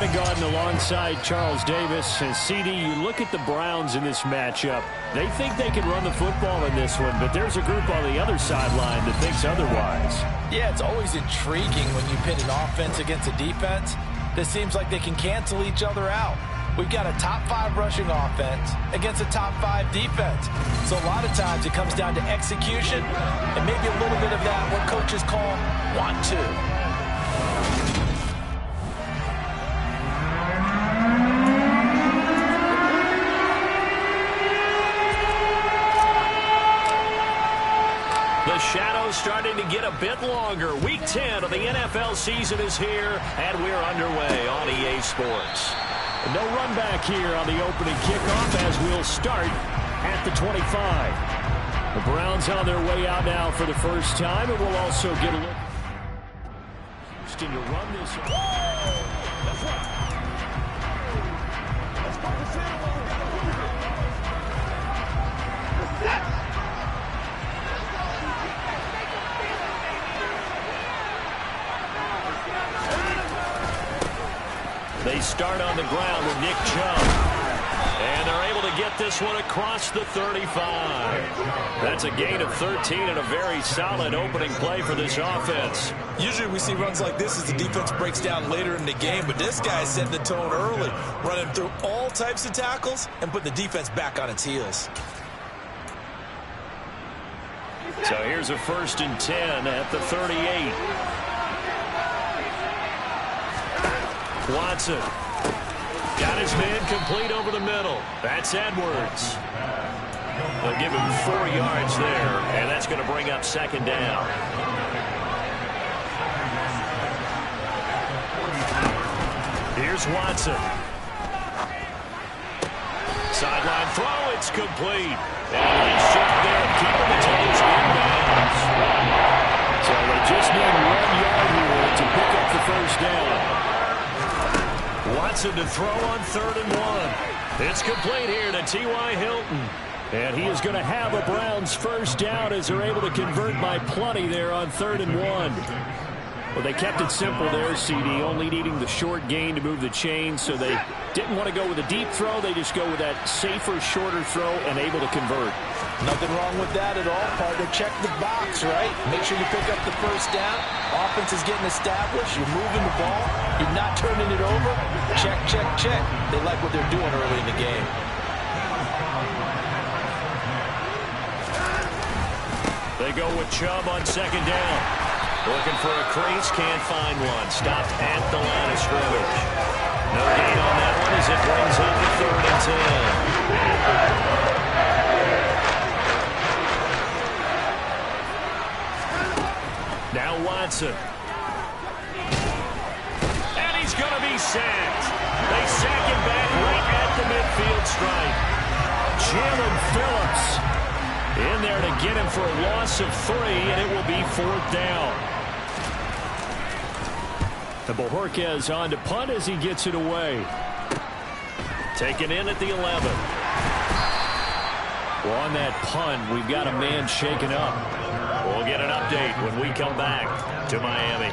Brandon Gaudin alongside Charles Davis. And CD, you look at the Browns in this matchup. They think they can run the football in this one, but there's a group on the other sideline that thinks otherwise. Yeah, it's always intriguing when you pit an offense against a defense that seems like they can cancel each other out. We've got a top 5 rushing offense against a top 5 defense. So a lot of times it comes down to execution and maybe a little bit of that, what coaches call want to. The shadow's starting to get a bit longer. Week 10 of the NFL season is here, and we're underway on EA Sports. No run back here on the opening kickoff as we'll start at the 25. The Browns on their way out now for the first time, and we'll also get a look. Houston to run this. That's right. They start on the ground with Nick Chubb. And they're able to get this one across the 35. That's a gain of 13 and a very solid opening play for this offense. Usually we see runs like this as the defense breaks down later in the game, but this guy set the tone early, running through all types of tackles and putting the defense back on its heels. So here's a 1st and 10 at the 38. Watson got his man complete over the middle. That's Edwards. They'll give him 4 yards there, and that's going to bring up 2nd down. Here's Watson. Sideline throw, it's complete. And a nice shot there, keeping the Titans inbounds. So they just need 1 yard here to pick up the 1st down. Watson to throw on 3rd and 1. It's complete here to T.Y. Hilton. And he is going to have a Browns 1st down as they're able to convert by plenty there on 3rd and 1. Well, they kept it simple there, CD, only needing the short gain to move the chains, so they didn't want to go with a deep throw. They just go with that safer, shorter throw and able to convert. Nothing wrong with that at all, partner. Check the box, right? Make sure you pick up the 1st down. Offense is getting established. You're moving the ball. You're not turning it over. Check, check, check. They like what they're doing early in the game. They go with Chubb on 2nd down. Looking for a crease, can't find one. Stopped at the line of scrimmage. No gain on that one as it brings up the 3rd and 10. Now Watson. And he's going to be sacked. They sack him back right at the midfield stripe. Jalen Phillips in there to get him for a loss of 3, and it will be 4th down. The Bojorquez on to punt as he gets it away. Taken in at the 11. Well, on that punt, we've got a man shaken up. We'll get an update when we come back to Miami.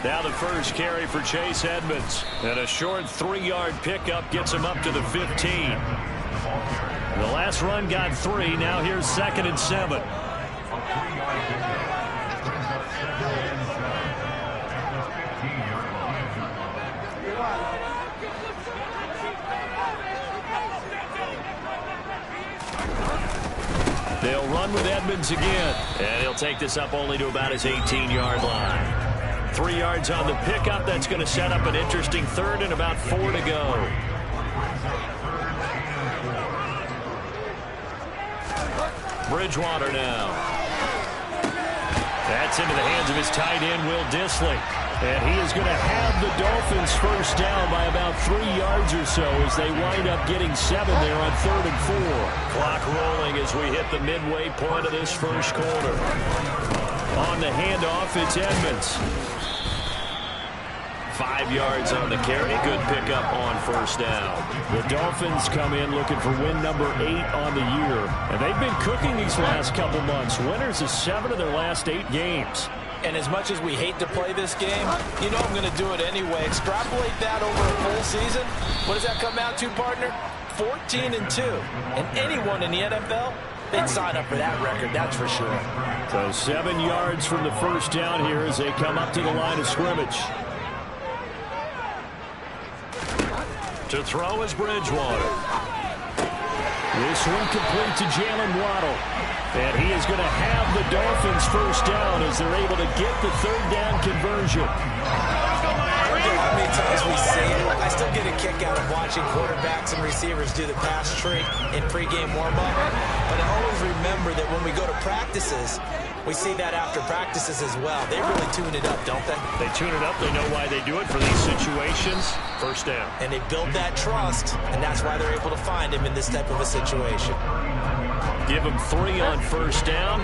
Now the first carry for Chase Edmonds. And a short 3-yard pickup gets him up to the 15. The last run got 3. Now here's 2nd and 7. They'll run with Edmonds again. And he'll take this up only to about his 18-yard line. 3 yards on the pickup. That's going to set up an interesting 3rd and about 4 to go. Bridgewater now. That's into the hands of his tight end, Will Dissly. And he is going to have the Dolphins 1st down by about 3 yards or so as they wind up getting 7 there on 3rd and 4. Clock rolling as we hit the midway point of this first quarter. On the handoff, it's Edmonds. 5 yards on the carry. Good pickup on first down. The Dolphins come in looking for win number 8 on the year. And they've been cooking these last couple months. Winners of 7 of their last 8 games. And as much as we hate to play this game, you know I'm going to do it anyway. Extrapolate that over a full season. What does that come out to, partner? 14-2. And anyone in the NFL, they'd sign up for that record, that's for sure. So 7 yards from the first down here as they come up to the line of scrimmage. To throw is Bridgewater. This one complete to Jalen Waddle. And he is going to have the Dolphins first down as they're able to get the third down conversion. How many times we see it, I still get a kick out of watching quarterbacks and receivers do the pass trick in pregame warm-up. But I always remember that when we go to practices, we see that after practices as well. They really tune it up, don't they? They tune it up. They know why they do it for these situations. First down. And they build that trust, and that's why they're able to find him in this type of a situation. Give him 3 on first down.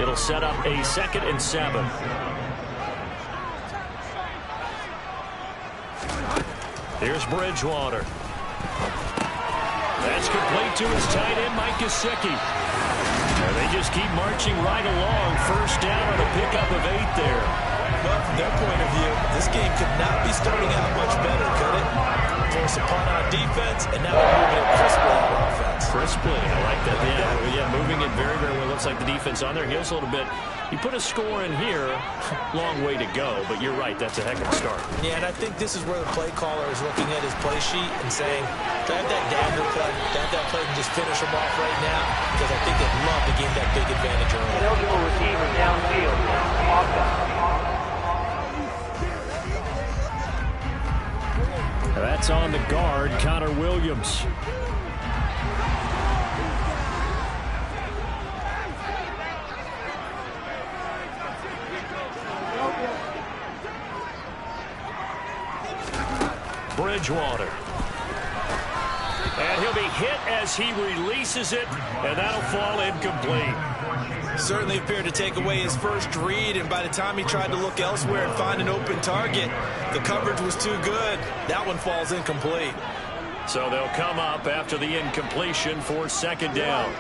It'll set up a 2nd and 7. Here's Bridgewater. That's complete to his tight end, Mike Gesicki. And they just keep marching right along. First down on a pickup of 8 there. Well, from their point of view, this game could not be starting out much better, could it? Force a punt on defense, and now they're moving it crisply on offense. Crisply, I like that. Yeah, moving it very, very well. Looks like the defense on their heels a little bit. You put a score in here, long way to go, but you're right, that's a heck of a start. Yeah, and I think this is where the play caller is looking at his play sheet and saying, drive that dagger play, drive that play and just finish them off right now, because I think they'd love to gain that big advantage early. Eligible receiver downfield. That's on the guard, Connor Williams. Bridgewater. And he'll be hit as he releases it, and that'll fall incomplete. Certainly appeared to take away his first read, and by the time he tried to look elsewhere and find an open target, the coverage was too good. That one falls incomplete. So they'll come up after the incompletion for 2nd down.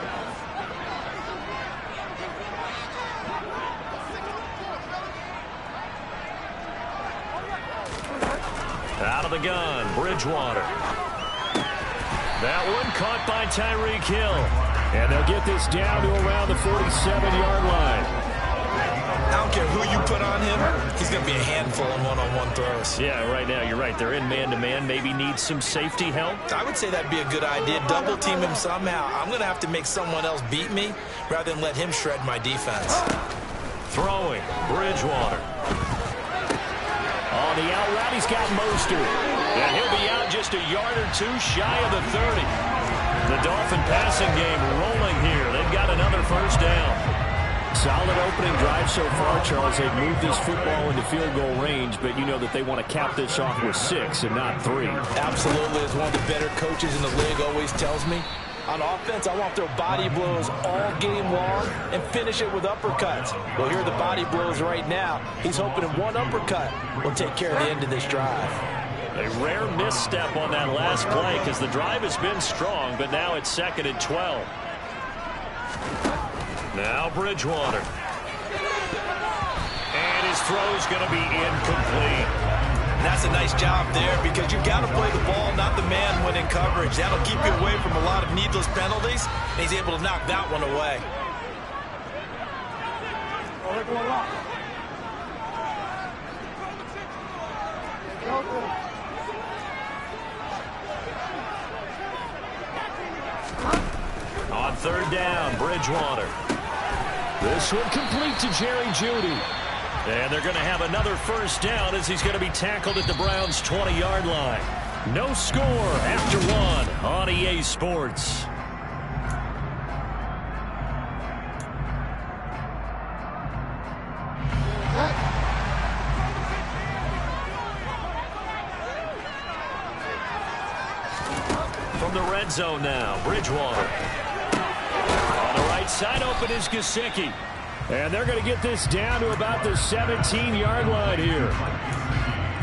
Out of the gun, Bridgewater. That one caught by Tyreek Hill. And they'll get this down to around the 47-yard line. I don't care who you put on him, he's going to be a handful in one-on-one throws. Yeah, right now, you're right. They're in man-to-man. Maybe need some safety help. I would say that'd be a good idea. Double team him somehow. I'm going to have to make someone else beat me rather than let him shred my defense. Throwing, Bridgewater. On the out route, he's got Mostert. And he'll be out just a yard or 2 shy of the 30. The Dolphin passing game rolling here. They've got another first down. Solid opening drive so far, Charles. They've moved this football into field goal range, but you know that they want to cap this off with 6 and not 3. Absolutely. As one of the better coaches in the league always tells me, on offense, I want their body blows all game long and finish it with uppercuts. Well, here are the body blows right now. He's hoping one uppercut will take care of the end of this drive. A rare misstep on that last play because the drive has been strong, but now it's 2nd and 12. Now Bridgewater. And his throw's going to be incomplete. And that's a nice job there because you've got to play the ball, not the man when in coverage. That'll keep you away from a lot of needless penalties, and he's able to knock that one away. On 3rd down, Bridgewater. This one complete to Jerry Jeudy. And they're going to have another first down as he's going to be tackled at the Browns' 20-yard line. No score after 1 on EA Sports. From the red zone now, Bridgewater. On the right side, open is Gesicki. And they're going to get this down to about the 17-yard line here.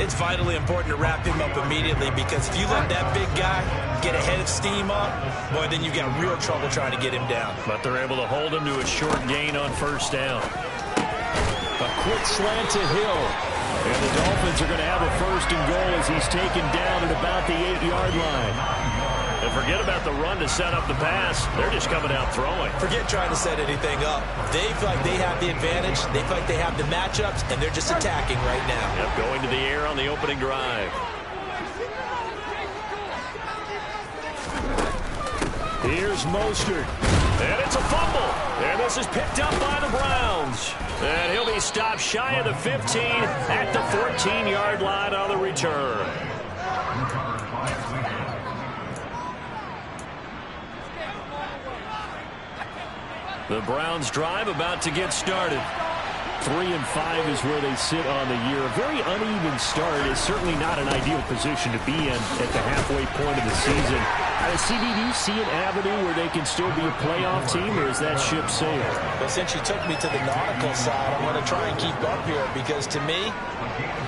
It's vitally important to wrap him up immediately, because if you let that big guy get a head of steam up, boy, then you've got real trouble trying to get him down. But they're able to hold him to a short gain on first down. A quick slant to Hill. And the Dolphins are going to have a first and goal as he's taken down at about the 8-yard line. And forget about the run to set up the pass. They're just coming out throwing. Forget trying to set anything up. They feel like they have the advantage. They feel like they have the matchups, and they're just attacking right now. Yep, going to the air on the opening drive. Here's Mostert. And it's a fumble. And this is picked up by the Browns. And he'll be stopped shy of the 15 at the 14-yard line on the return. The Browns drive about to get started. 3-5 is where they sit on the year. A very uneven start is certainly not an ideal position to be in at the halfway point of the season. CD, do you see an avenue where they can still be a playoff team, or is that ship sailed? Well, since you took me to the nautical side, I'm going to try and keep up here, because to me,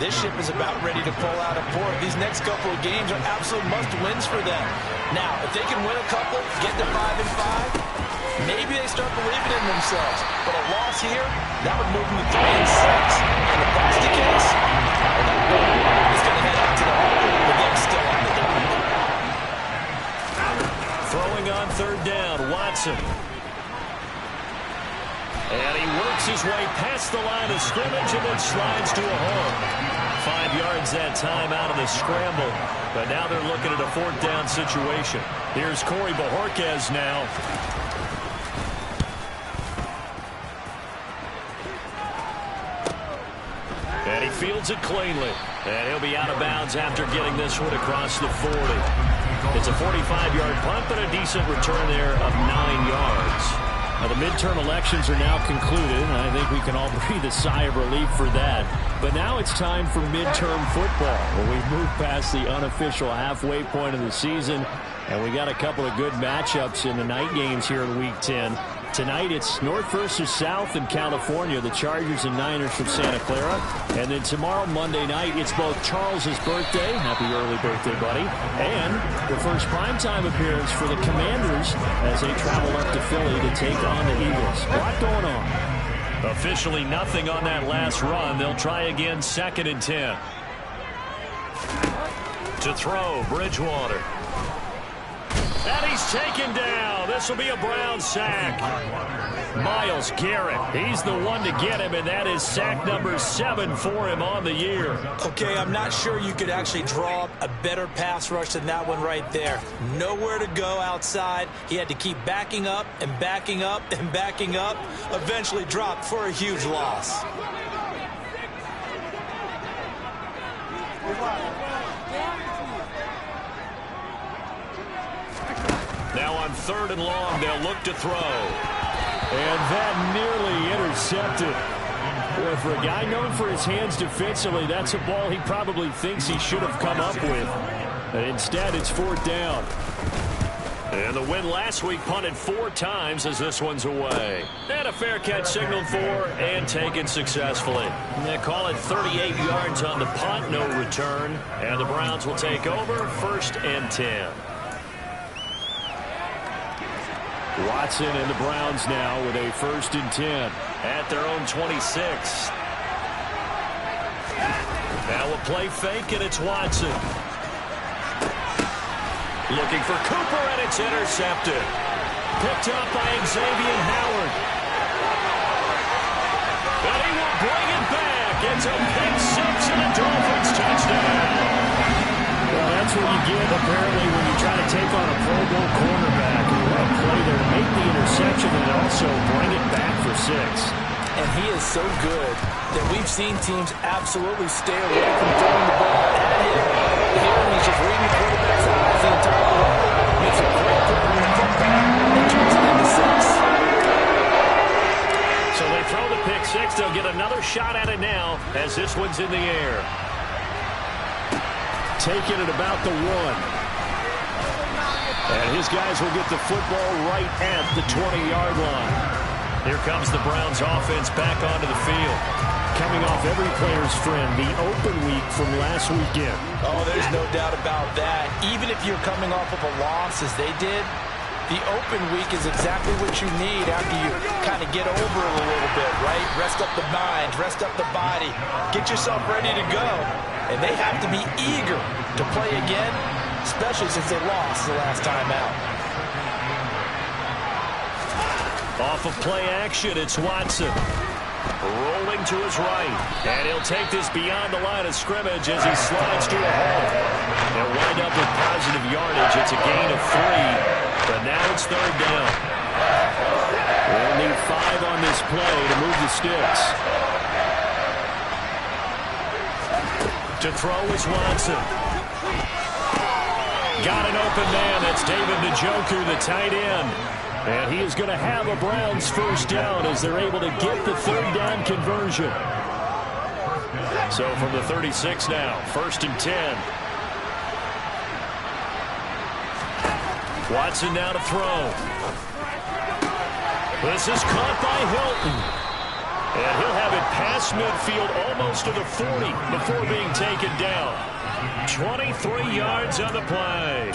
this ship is about ready to pull out of port. These next couple of games are absolute must-wins for them. Now, if they can win a couple, get to 5-5, maybe they start believing in themselves. But a loss here, that would move them to 3-6. And if that's the case, it's going to head out to the harbor. The game's still on the dock. Throwing on third down, Watson. And he works his way past the line of scrimmage and then slides to a hole. 5 yards that time out of the scramble. But now they're looking at a fourth down situation. Here's Corey Bojorquez now. And he fields it cleanly. And he'll be out of bounds after getting this one across the 40. It's a 45-yard punt, but a decent return there of 9 yards. Now, the midterm elections are now concluded, and I think we can all breathe a sigh of relief for that. But now it's time for midterm football, where we've moved past the unofficial halfway point of the season, and we got a couple of good matchups in the night games here in Week 10. Tonight it's North versus South in California, the Chargers and Niners from Santa Clara. And then tomorrow, Monday night, it's both Charles's birthday, happy early birthday, buddy, and the first primetime appearance for the Commanders as they travel up to Philly to take on the Eagles. A lot going on. Officially nothing on that last run. They'll try again, 2nd and 10. To throw, Bridgewater. And he's taken down. This will be a Brown sack. Myles Garrett, he's the one to get him, and that is sack number 7 for him on the year. Okay, I'm not sure you could actually draw up a better pass rush than that one right there. Nowhere to go outside. He had to keep backing up and backing up and backing up. Eventually dropped for a huge loss. Now on 3rd and long, they'll look to throw. And that nearly intercepted. Well, for a guy known for his hands defensively, that's a ball he probably thinks he should have come up with. But instead, it's 4th down. And the win last week punted 4 times as this one's away. And a fair catch signaled for and taken successfully. And they call it 38 yards on the punt, no return. And the Browns will take over, 1st and 10. Watson and the Browns now with a 1st and 10 at their own 26. Now a play fake, and it's Watson. Looking for Cooper, and it's intercepted. Picked up by Xavier Howard. And he will bring it back. It's a pick 6 and a Dolphins touchdown. Well, that's what you get, apparently, when you try to take on a Pro Bowl cornerback. And what a play there to make the interception and also bring it back for 6. And he is so good that we've seen teams absolutely stay away from throwing the ball at him. Here, he's just reading the quarterback's eyes the entire way. Makes a great play on the football and turns it into 6. So they throw the pick 6. They'll get another shot at it now as this one's in the air. Taking it about the 1. And his guys will get the football right at the 20-yard line. Here comes the Browns offense back onto the field. Coming off every player's friend, the open week from last weekend. Oh, there's no doubt about that. Even if you're coming off of a loss as they did, the open week is exactly what you need after you kind of get over it a little bit, right? Rest up the mind, rest up the body, get yourself ready to go. And they have to be eager to play again, especially since they lost the last time out. Off of play action, it's Watson. Rolling to his right. And he'll take this beyond the line of scrimmage as he slides to a hole. They'll wind up with positive yardage. It's a gain of 3, but now it's third down. We'll need 5 on this play to move the sticks. To throw is Watson. Got an open man. That's David Njoku, the tight end. And he is going to have a Browns first down as they're able to get the third down conversion. So from the 36 now, 1st and 10. Watson now to throw. This is caught by Hilton. And he'll have it past midfield almost to the 40 before being taken down. 23 yards on the play.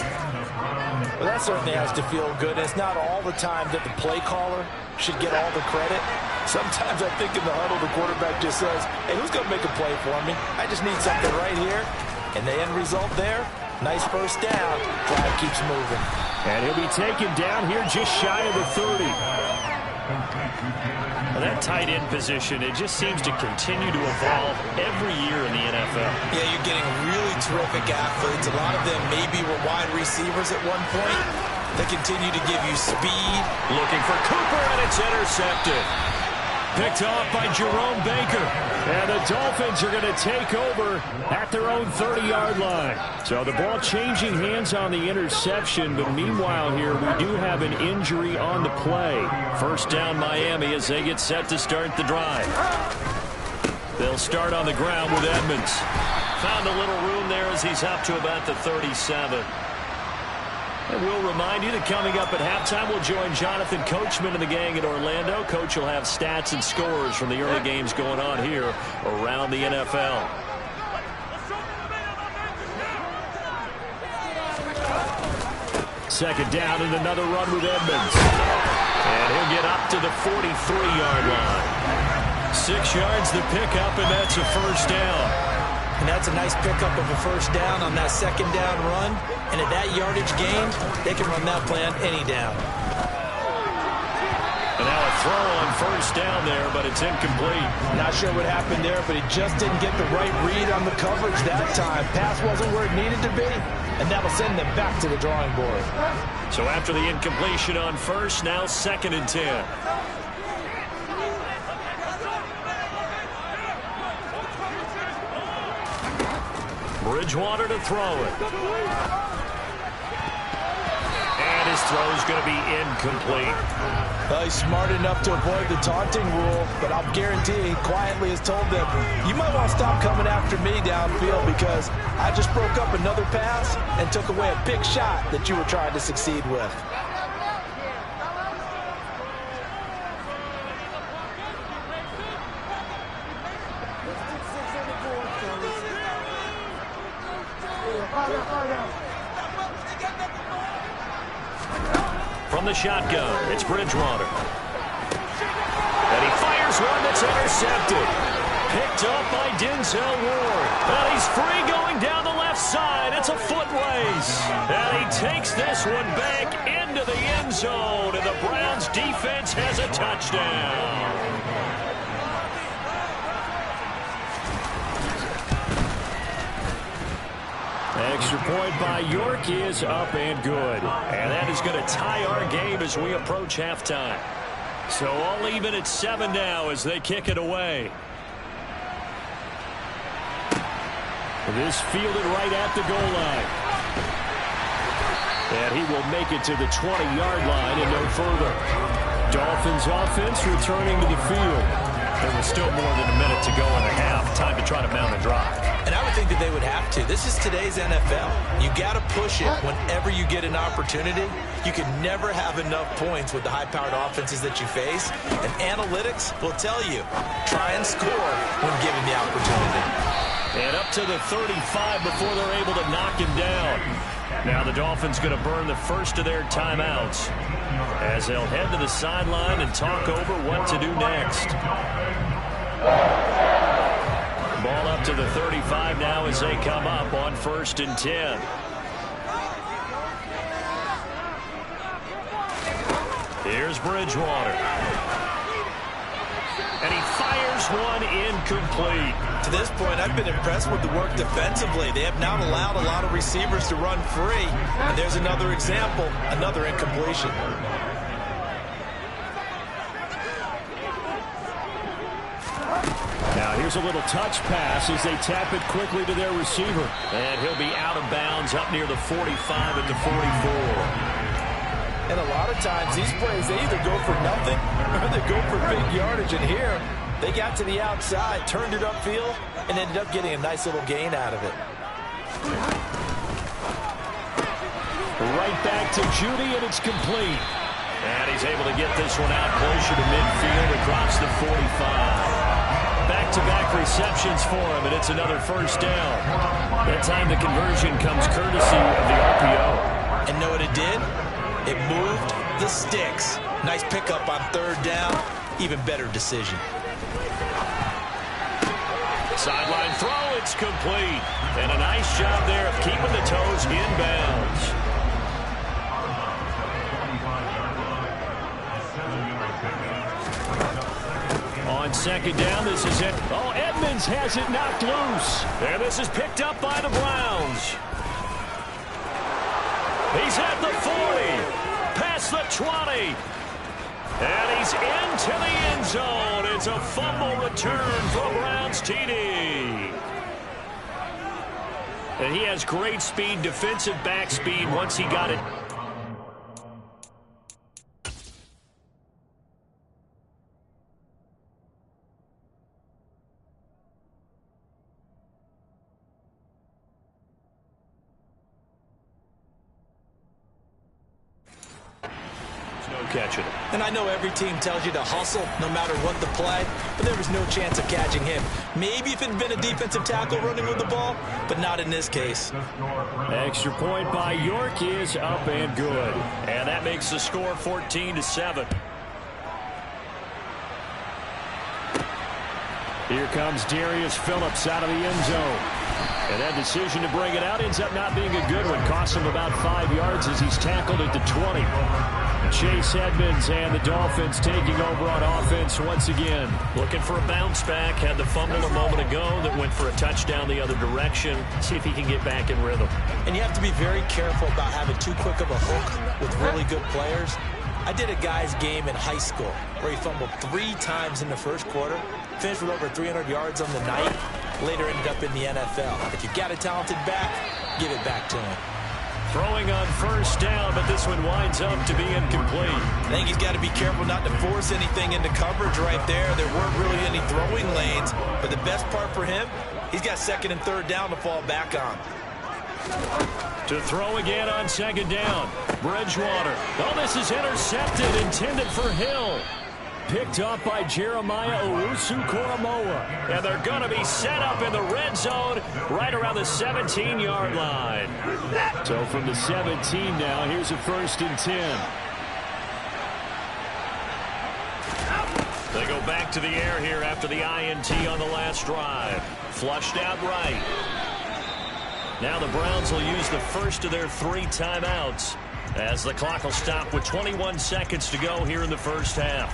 Well, that certainly has to feel good. It's not all the time that the play caller should get all the credit. Sometimes I think in the huddle, the quarterback just says, hey, who's going to make a play for me? I just need something right here. And the end result there, nice first down. Drive keeps moving. And he'll be taken down here just shy of the 30. Well, that tight end position, it just seems to continue to evolve every year in the NFL. Yeah, you're getting really terrific athletes. A lot of them maybe were wide receivers at one point. They continue to give you speed. Looking for Cooper, and it's intercepted. Picked off by Jerome Baker. And the Dolphins are going to take over at their own 30-yard line. So the ball changing hands on the interception, but meanwhile here we do have an injury on the play. First down Miami as they get set to start the drive. They'll start on the ground with Edmonds. Found a little room there as he's up to about the 37. And we'll remind you that coming up at halftime, we'll join Jonathan Coachman and the gang in Orlando. Coach will have stats and scores from the early games going on here around the NFL. Second down and another run with Edmonds. And he'll get up to the 43-yard line. 6 yards the pickup, and that's a first down. And that's a nice pickup of a first down on that second down run. And at that yardage gain, they can run that play on any down. And now a throw on first down there, but it's incomplete. Not sure what happened there, but he just didn't get the right read on the coverage that time. Pass wasn't where it needed to be, and that'll send them back to the drawing board. So after the incompletion on first, now 2nd and 10. Bridgewater to throw it. And his throw's going to be incomplete. Well, he's smart enough to avoid the taunting rule, but I'll guarantee he quietly has told them, you might want to stop coming after me downfield because I just broke up another pass and took away a big shot that you were trying to succeed with. From the shotgun, it's Bridgewater. And he fires one that's intercepted. Picked up by Denzel Ward. And he's free going down the left side. It's a foot race. And he takes this one back into the end zone. And the Browns defense has a touchdown. Extra point by York is up and good. And that is going to tie our game as we approach halftime. So all even at 7 now as they kick it away. This fielded right at the goal line. And he will make it to the 20-yard line and no further. Dolphins offense returning to the field. There was still more than a minute to go in the half. Time to try to mount a drive. And I would think that they would have to. This is today's NFL. You got to push it whenever you get an opportunity. You can never have enough points with the high-powered offenses that you face. And analytics will tell you, try and score when given the opportunity. And up to the 35 before they're able to knock him down. Now the Dolphins going to burn the first of their timeouts as they'll head to the sideline and talk over what to do next. Ball up to the 35 now as they come up on 1st and 10. Here's Bridgewater. And he fires one incomplete. To this point, I've been impressed with the work defensively. They have not allowed a lot of receivers to run free. And there's another example, another incompletion. Now here's a little touch pass as they tap it quickly to their receiver. And he'll be out of bounds up near the 45 at the 44. And a lot of times, these plays, they either go for nothing or they go for big yardage. And here, they got to the outside, turned it upfield, and ended up getting a nice little gain out of it. Right back to Judy, and it's complete. And he's able to get this one out closer to midfield across the 45. Back-to-back receptions for him, and it's another first down. That time the conversion comes courtesy of the RPO. And know what it did? It moved the sticks. Nice pickup on 3rd down. Even better decision. Sideline throw, it's complete. And a nice job there of keeping the toes inbounds. On 2nd down, this is it. Oh, Edmonds has it knocked loose. And this is picked up by the Browns. He's at the 40. Past the 20. And he's into the end zone. It's a fumble return for Browns TD. And he has great speed, defensive back speed once he got it. Catching it. And I know every team tells you to hustle no matter what the play, but there was no chance of catching him. Maybe if it had been a defensive tackle running with the ball, but not in this case. Extra point by York is up and good. And that makes the score 14-7. Here comes Darius Phillips out of the end zone. And that decision to bring it out ends up not being a good one. Costs him about 5 yards as he's tackled at the 20. Chase Edmonds and the Dolphins taking over on offense once again. Looking for a bounce back. Had the fumble a moment ago that went for a touchdown the other direction. See if he can get back in rhythm. And you have to be very careful about having too quick of a hook with really good players. I did a guy's game in high school where he fumbled 3 times in the first quarter, finished with over 300 yards on the night, later ended up in the NFL. If you've got a talented back, give it back to him. Throwing on 1st down, but this one winds up to be incomplete. I think he's got to be careful not to force anything into coverage right there. There weren't really any throwing lanes, but the best part for him, he's got 2nd and 3rd down to fall back on. To throw again on 2nd down. Bridgewater. Oh, this is intercepted, intended for Hill. Picked up by Jeremiah Owusu-Koramoah. And they're going to be set up in the red zone right around the 17-yard line. So from the 17 now, here's a 1st and 10. They go back to the air here after the INT on the last drive. Flushed out right. Now the Browns will use the first of their 3 timeouts as the clock will stop with 21 seconds to go here in the first half.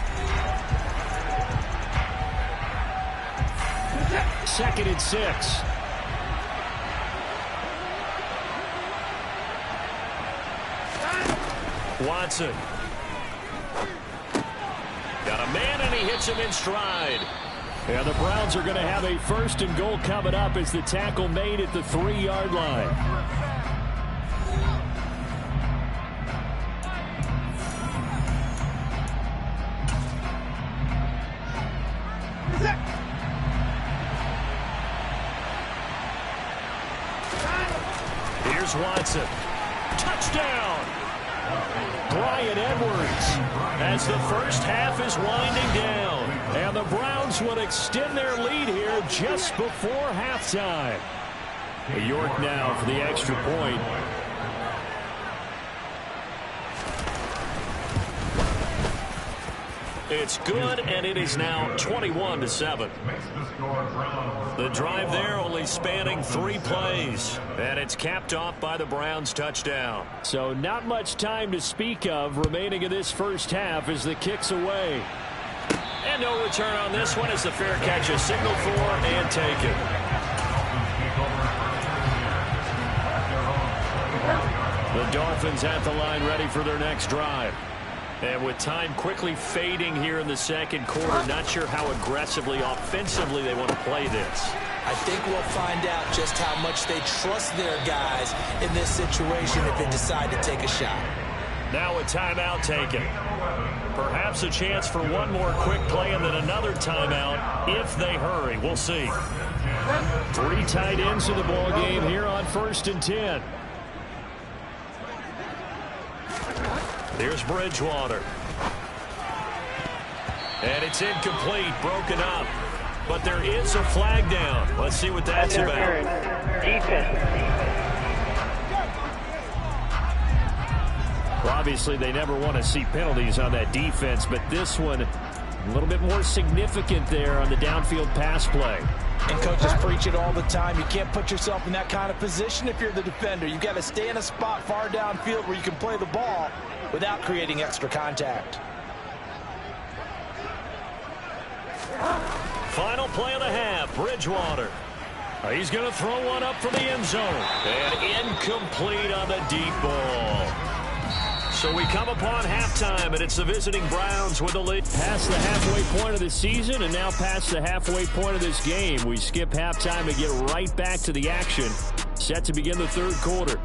2nd and 6. Watson. Got a man, and he hits him in stride. And the Browns are going to have a 1st and goal coming up as the tackle made at the 3-yard line. Here's Watson. Touchdown! Bryan Edwards, as the first half is winding down. And the Browns would extend their lead here just before halftime. York now for the extra point. It's good, and it is now 21-7. The drive there only spanning 3 plays, and it's capped off by the Browns' touchdown. So not much time to speak of remaining in this first half as the kick's away. And no return on this one as the fair catch is signaled for and taken. The Dolphins at the line ready for their next drive. And with time quickly fading here in the second quarter, not sure how aggressively, offensively they want to play this. I think we'll find out just how much they trust their guys in this situation if they decide to take a shot. Now a timeout taken. Perhaps a chance for one more quick play and then another timeout if they hurry. We'll see. 3 tight ends in the ball game here on 1st and 10. Here's Bridgewater. And it's incomplete, broken up. But there is a flag down. Let's see what that's about. Defense. Well, obviously, they never want to see penalties on that defense, but this one a little bit more significant there on the downfield pass play. And coaches preach it all the time. You can't put yourself in that kind of position if you're the defender. You've got to stay in a spot far downfield where you can play the ball without creating extra contact. Final play of the half, Bridgewater. He's going to throw one up from the end zone. And incomplete on the deep ball. So we come upon halftime, and it's the visiting Browns with the lead. Past the halfway point of the season and now past the halfway point of this game. We skip halftime and get right back to the action. Set to begin the third quarter.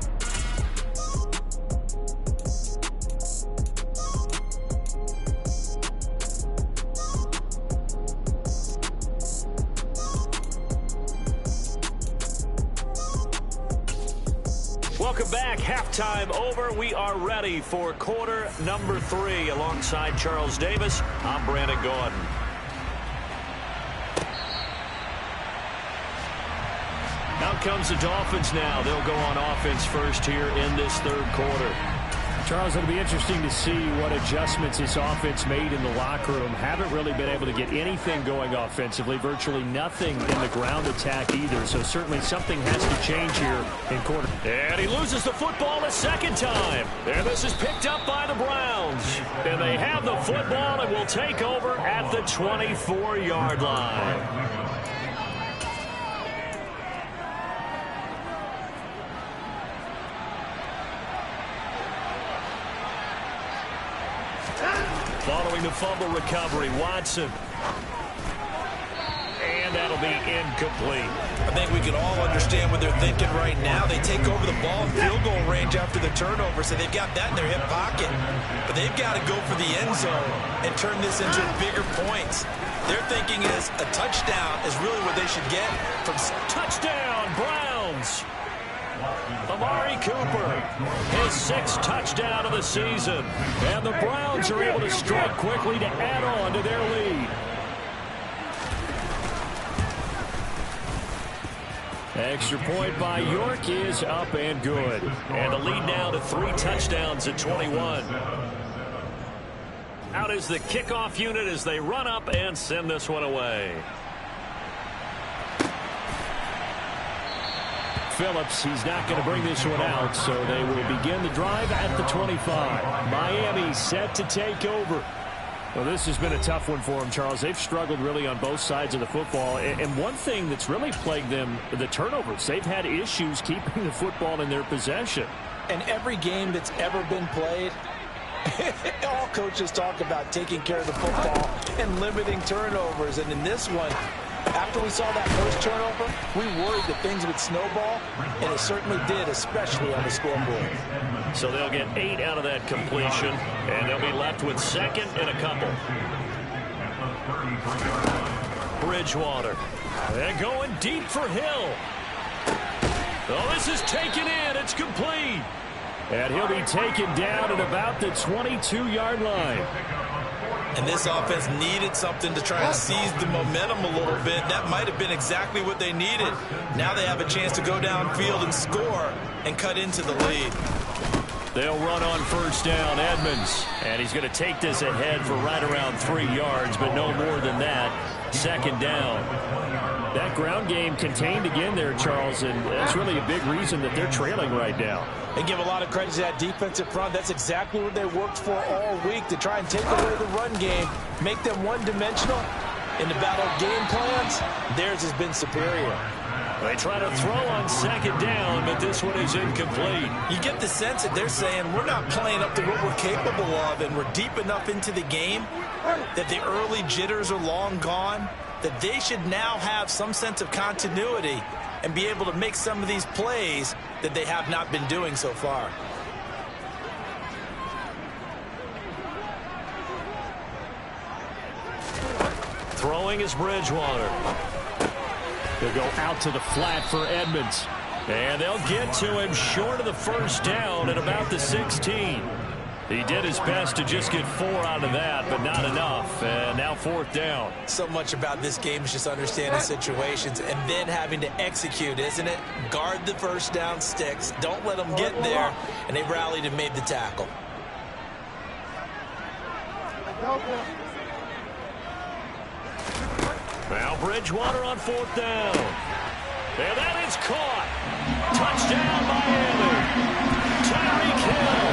Welcome back. Halftime over. We are ready for quarter number 3. Alongside Charles Davis, I'm Brandon Gaudin. Out comes the Dolphins now. They'll go on offense first here in this third quarter. Charles, it'll be interesting to see what adjustments this offense made in the locker room. Haven't really been able to get anything going offensively. Virtually nothing in the ground attack either. So certainly something has to change here in quarter. And he loses the football a second time. And this is picked up by the Browns. And they have the football and will take over at the 24-yard line. Following the fumble recovery, Watson. And that'll be incomplete. I think we can all understand what they're thinking right now. They take over the ball in field goal range after the turnover, so they've got that in their hip pocket. But they've got to go for the end zone and turn this into bigger points. Their thinking is a touchdown is really what they should get from touchdown, Browns. Amari Cooper, his 6th touchdown of the season. And the Browns are able to strike quickly to add on to their lead. Extra point by York is up and good. And the lead now to 3 touchdowns at 21. Out is the kickoff unit as they run up and send this one away. Phillips, he's not going to bring this one out, so they will begin the drive at the 25. Miami set to take over. Well, this has been a tough one for them, Charles. They've struggled really on both sides of the football. And one thing that's really plagued them, the turnovers. They've had issues keeping the football in their possession. And every game that's ever been played, all coaches talk about taking care of the football and limiting turnovers. And in this one, after we saw that first turnover, we worried that things would snowball, and it certainly did, especially on the scoreboard. So they'll get 8 out of that completion, and they'll be left with 2nd and a couple. Bridgewater. They're going deep for Hill. Oh, this is taken in. It's complete. And he'll be taken down at about the 22-yard line. And this offense needed something to try and seize the momentum a little bit. That might have been exactly what they needed. Now they have a chance to go downfield and score and cut into the lead. They'll run on first down, Edmonds. And he's going to take this ahead for right around 3 yards, but no more than that. Second down. That ground game contained again there, Charles, and that's really a big reason that they're trailing right now. And give a lot of credit to that defensive front. That's exactly what they worked for all week, to try and take away the run game, make them one-dimensional. In the battle of game plans, theirs has been superior. They try to throw on second down, but this one is incomplete. You get the sense that they're saying we're not playing up to what we're capable of, and we're deep enough into the game that the early jitters are long gone, that they should now have some sense of continuity and be able to make some of these plays that they have not been doing so far. Throwing is Bridgewater. He'll go out to the flat for Edmonds. And they'll get to him short of the first down at about the 16. He did his best to just get 4 out of that, but not enough. And now fourth down. So much about this game is just understanding situations and then having to execute, isn't it? Guard the first down sticks. Don't let them get there. And they rallied and made the tackle. Now Bridgewater on fourth down. And that is caught. Touchdown, Miami. Tyreek Hill.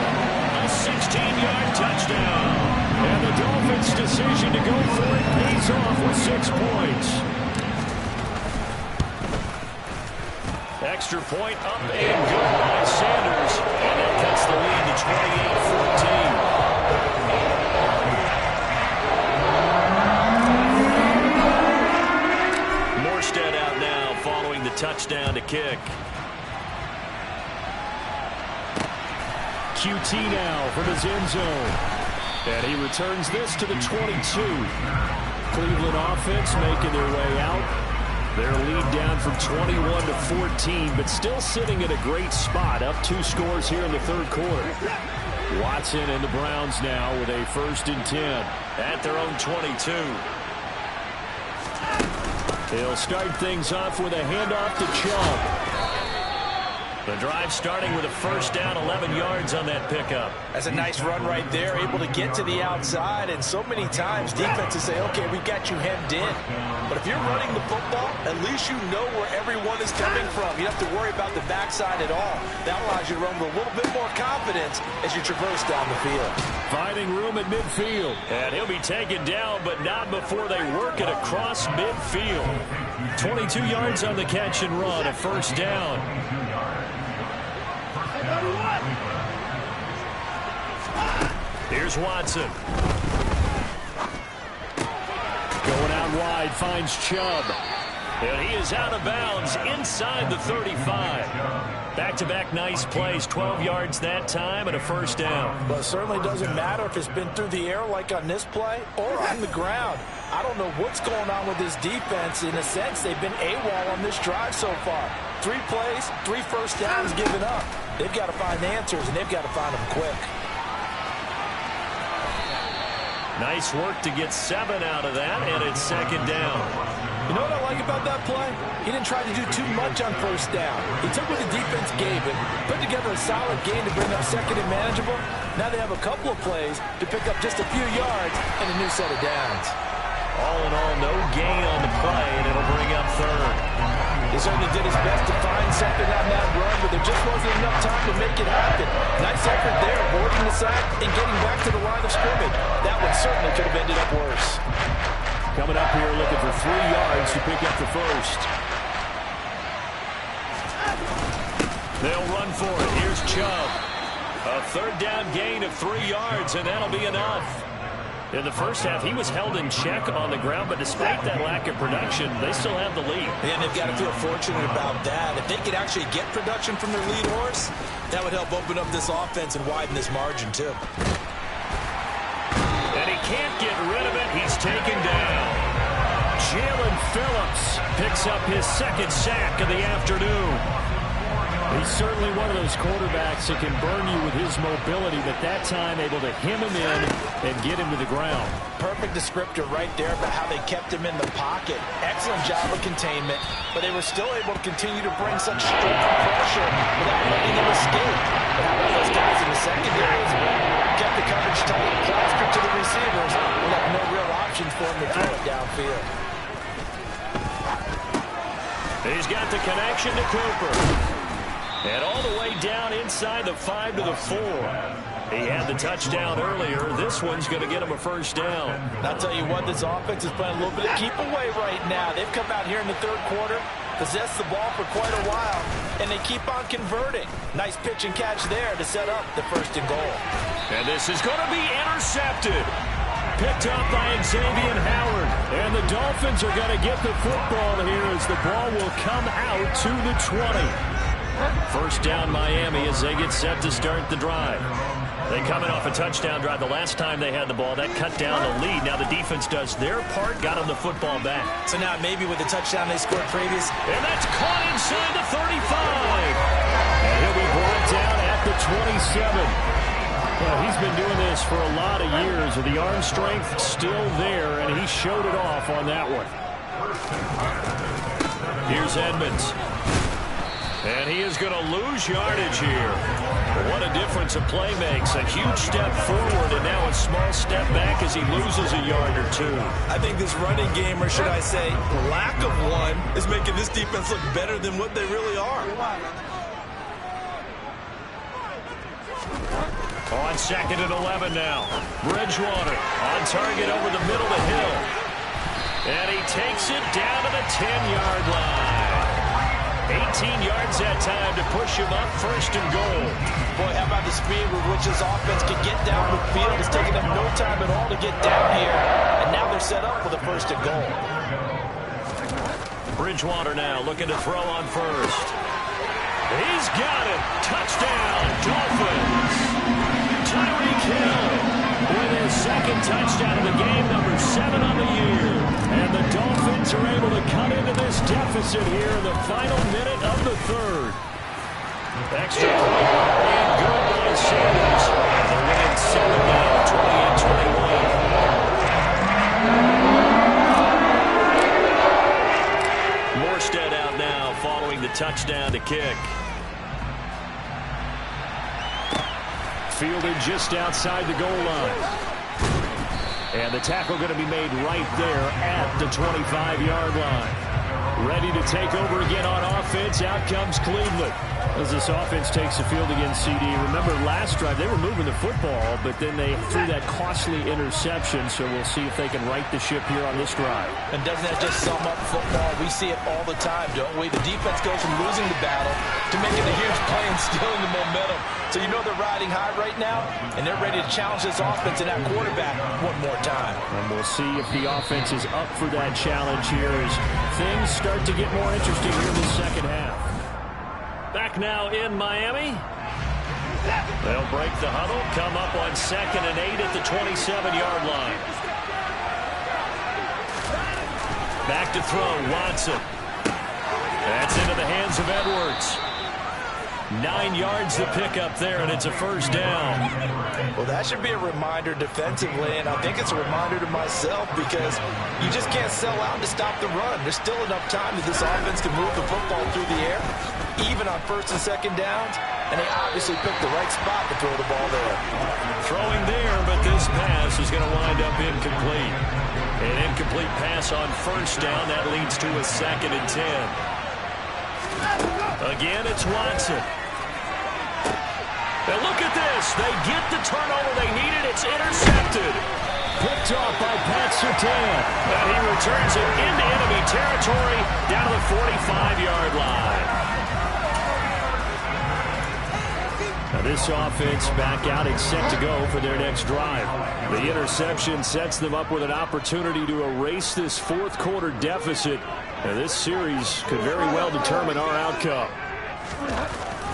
A 16-yard touchdown. And the Dolphins' decision to go for it pays off with 6 points. Extra point up and good by Sanders. And that cuts the lead to 28-14. Out now following the touchdown to kick. QT now from his end zone. And he returns this to the 22. Cleveland offense making their way out. Their lead down from 21 to 14, but still sitting at a great spot. Up 2 scores here in the third quarter. Watson and the Browns now with a 1st and 10 at their own 22. He'll start things off with a handoff to Chubb. The drive starting with a first down, 11 yards on that pickup. That's a nice run right there, able to get to the outside. And so many times defenses say, okay, we've got you hemmed in. But if you're running the football, at least you know where everyone is coming from. You don't have to worry about the backside at all. That allows you to run with a little bit more confidence as you traverse down the field. Finding room at midfield. And he'll be taken down, but not before they work it across midfield. 22 yards on the catch and run, a first down. Here's Watson. Going out wide, finds Chubb. And he is out of bounds inside the 35. Back-to-back nice plays, 12 yards that time and a first down. Well, it certainly doesn't matter if it's been through the air like on this play or on the ground. I don't know what's going on with this defense. In a sense, they've been AWOL on this drive so far. 3 plays, 3 first downs given up. They've got to find answers, and they've got to find them quick. Nice work to get 7 out of that, and it's second down. You know what I like about that play? He didn't try to do too much on first down. He took what the defense gave him, put together a solid game to bring up second and manageable. Now they have a couple of plays to pick up just a few yards and a new set of downs. All in all, no gain on the play, and it'll bring up third. He certainly did his best to find something on that run, but there just wasn't enough time to make it happen. Nice effort there, avoiding the sack and getting back to the line of scrimmage. That one certainly could have ended up worse. Coming up here looking for 3 yards to pick up the first. They'll run for it. Here's Chubb. A third down gain of 3 yards, and that'll be enough. In the first half, he was held in check on the ground, but despite that lack of production, they still have the lead. And they've got to feel fortunate about that. If they could actually get production from their lead horse, that would help open up this offense and widen this margin, too. And he can't get rid of it. He's taken down. Jalen Phillips picks up his 2nd sack of the afternoon. He's certainly one of those quarterbacks that can burn you with his mobility, but that time able to hem him in and get him to the ground. Perfect descriptor right there about how they kept him in the pocket. Excellent job of containment, but they were still able to continue to bring such strict pressure without letting him escape. But how about those guys in the secondary as well? Kept the coverage tight, plastered to the receivers, and left no real options for him to throw it downfield. He's got the connection to Cooper. And all the way down inside the 5 to the 4. He had the touchdown earlier. This one's going to get him a first down. And I'll tell you what, this offense is playing a little bit of keep away right now. They've come out here in the third quarter, possessed the ball for quite a while, and they keep on converting. Nice pitch and catch there to set up the first and goal. And this is going to be intercepted. Picked up by Xavier Howard. And the Dolphins are going to get the football here as the ball will come out to the 20. First down Miami as they get set to start the drive. They coming off a touchdown drive. The last time they had the ball, that cut down the lead. Now the defense does their part, got them the football back. So now maybe with the touchdown they scored previous. And that's caught inside the 35. And he'll be brought down at the 27. Well, he's been doing this for a lot of years. The arm strength still there, and he showed it off on that one. Here's Edmonds. And he is going to lose yardage here. What a difference a play makes. A huge step forward and now a small step back as he loses a yard or two. I think this running game, or should I say lack of one, is making this defense look better than what they really are. On 2nd and 11 now. Bridgewater on target over the middle of Hill. And he takes it down to the 10-yard line. 18 yards that time to push him up, first and goal. Boy, how about the speed with which this offense can get down the field? It's taking them no time at all to get down here. And now they're set up for the first and goal. Bridgewater now looking to throw on first. He's got it. Touchdown, Dolphins. Tyreek Hill with his second touchdown of the game, number 7 on the year. And the Dolphins are able to cut into this deficit here in the final minute of the third. Extra point and good by Sanders. They're winning 7 now, 20-21. Morstead out now following the touchdown to kick. Fielded just outside the goal line. And the tackle going to be made right there at the 25-yard line. Ready to take over again on offense. Out comes Cleveland. As this offense takes the field against CD. Remember last drive they were moving the football, but then they threw that costly interception. So we'll see if they can right the ship here on this drive. And doesn't that just sum up football? We see it all the time, don't we? The defense goes from losing the battle to making a huge play and stealing the momentum. So you know they're riding high right now, and they're ready to challenge this offense and that quarterback one more time. And we'll see if the offense is up for that challenge here as things start to get more interesting here in the second half. Back now in Miami. They'll break the huddle, come up on 2nd and 8 at the 27-yard line. Back to throw, Watson. That's into the hands of Edwards. 9 yards to pick up there, and it's a first down. Well, that should be a reminder defensively, and I think it's a reminder to myself because you just can't sell out to stop the run. There's still enough time that this offense can move the football through the air, even on 1st and 2nd downs, and they obviously picked the right spot to throw the ball there. Throwing there, but this pass is going to wind up incomplete. An incomplete pass on first down. That leads to a 2nd and 10. Again, it's Watson. And look at this. They get the turnover they needed. It's intercepted. Picked off by Pat Surtain. And he returns it into enemy territory down to the 45-yard line. Now this offense back out and set to go for their next drive. The interception sets them up with an opportunity to erase this fourth quarter deficit. And this series could very well determine our outcome.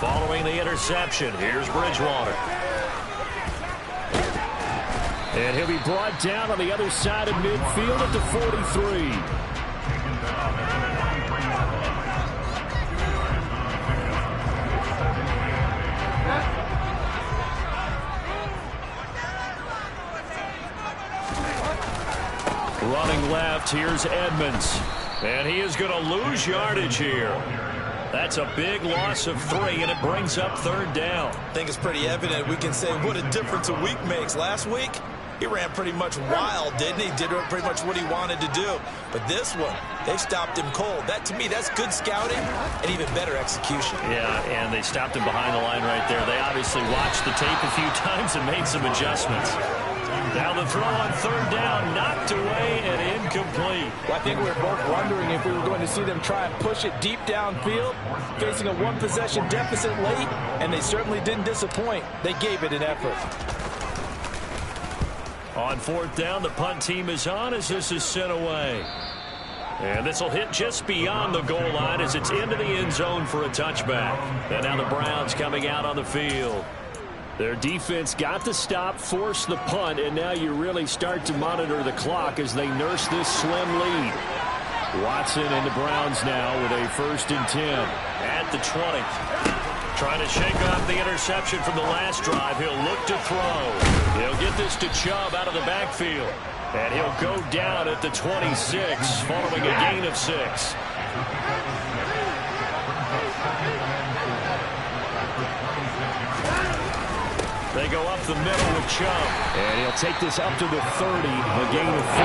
Following the interception, here's Bridgewater. And he'll be brought down on the other side of midfield at the 43. Running left, here's Edmonds. And he is going to lose yardage here. That's a big loss of 3, and it brings up 3rd down. I think it's pretty evident. We can say what a difference a week makes. Last week, he ran pretty much wild, didn't he? Did pretty much what he wanted to do. But this one, they stopped him cold. That, to me, that's good scouting and even better execution. Yeah, and they stopped him behind the line right there. They obviously watched the tape a few times and made some adjustments. Now the throw on 3rd down, knocked away and incomplete. Well, I think we were both wondering if we were going to see them try and push it deep downfield, facing a one-possession deficit late, and they certainly didn't disappoint. They gave it an effort. On 4th down, the punt team is on as this is sent away. And this will hit just beyond the goal line as it's into the end zone for a touchback. And now the Browns coming out on the field. Their defense got the stop, forced the punt, and now you really start to monitor the clock as they nurse this slim lead. Watson and the Browns now with a 1st and 10 at the 20. Trying to shake off the interception from the last drive. He'll look to throw. He'll get this to Chubb out of the backfield. And he'll go down at the 26 following a gain of 6. They go up the middle with Chubb. And he'll take this up to the 30, a gain of 4.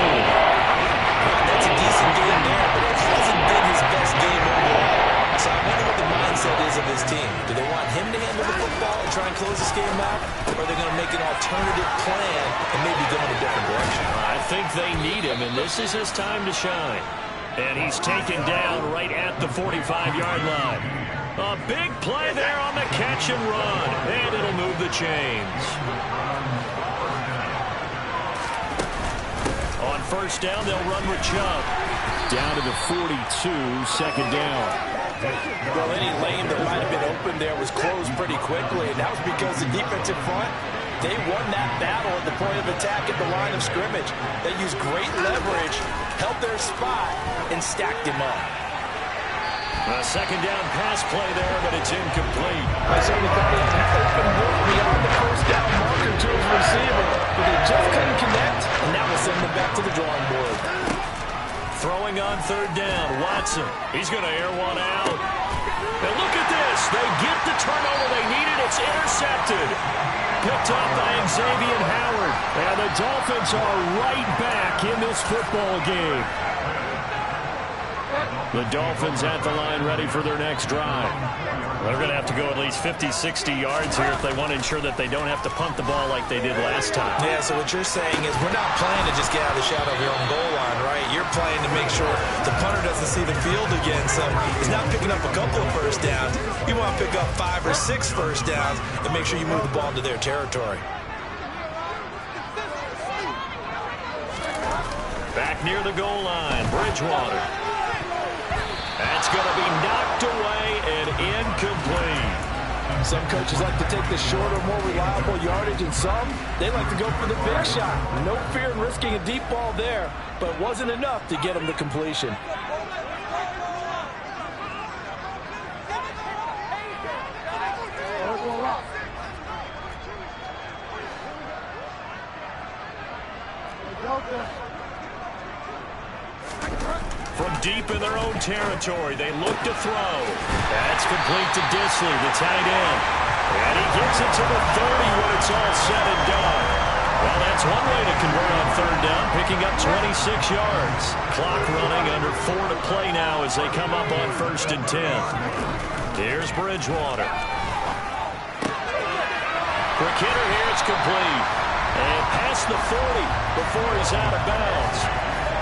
That's a decent game there, but it hasn't been his best game overall. So I wonder what the mindset is of his team. Do they want him to handle the football and try and close this game out? Or are they going to make an alternative plan and maybe go in a different direction? I think they need him, and this is his time to shine. And he's taken down right at the 45-yard line. A big play there on the catch and run. And it'll move the chains. On 1st down, they'll run with Chubb. Down to the 42, 2nd down. Well, any lane that might have been open there was closed pretty quickly, and that was because the defensive front, they won that battle at the point of attack at the line of scrimmage. They used great leverage, held their spot, and stacked him up. A 2nd down pass play there, but it's incomplete. I certainly thought he had an open look beyond the 1st down marker to his receiver, but they just couldn't connect, and that will send them back to the drawing board. Throwing on 3rd down, Watson. He's going to air one out. And look at this. They get the turnover they needed. It's intercepted. Picked up by Xavier Howard. And the Dolphins are right back in this football game. The Dolphins at the line ready for their next drive. They're going to have to go at least 50, 60 yards here if they want to ensure that they don't have to punt the ball like they did last time. Yeah, so what you're saying is we're not playing to just get out of the shadow of your own goal line, right? You're playing to make sure the punter doesn't see the field again. So he's not picking up a couple of 1st downs. You want to pick up 5 or 6 1st downs and make sure you move the ball into their territory. Back near the goal line, Bridgewater. That's going to be knocked away and incomplete. Some coaches like to take the shorter, more reliable yardage, and some, they like to go for the big shot. No fear in risking a deep ball there, but it wasn't enough to get him to completion. From deep in their own territory, they look to throw. That's complete to Disley, the tight end. And he gets it to the 30 when it's all said and done. Well, that's one way to convert on 3rd down, picking up 26 yards. Clock running, under 4 to play now as they come up on 1st and 10. Here's Bridgewater. Quick hitter here, it's complete. And past the 40 before he's out of bounds.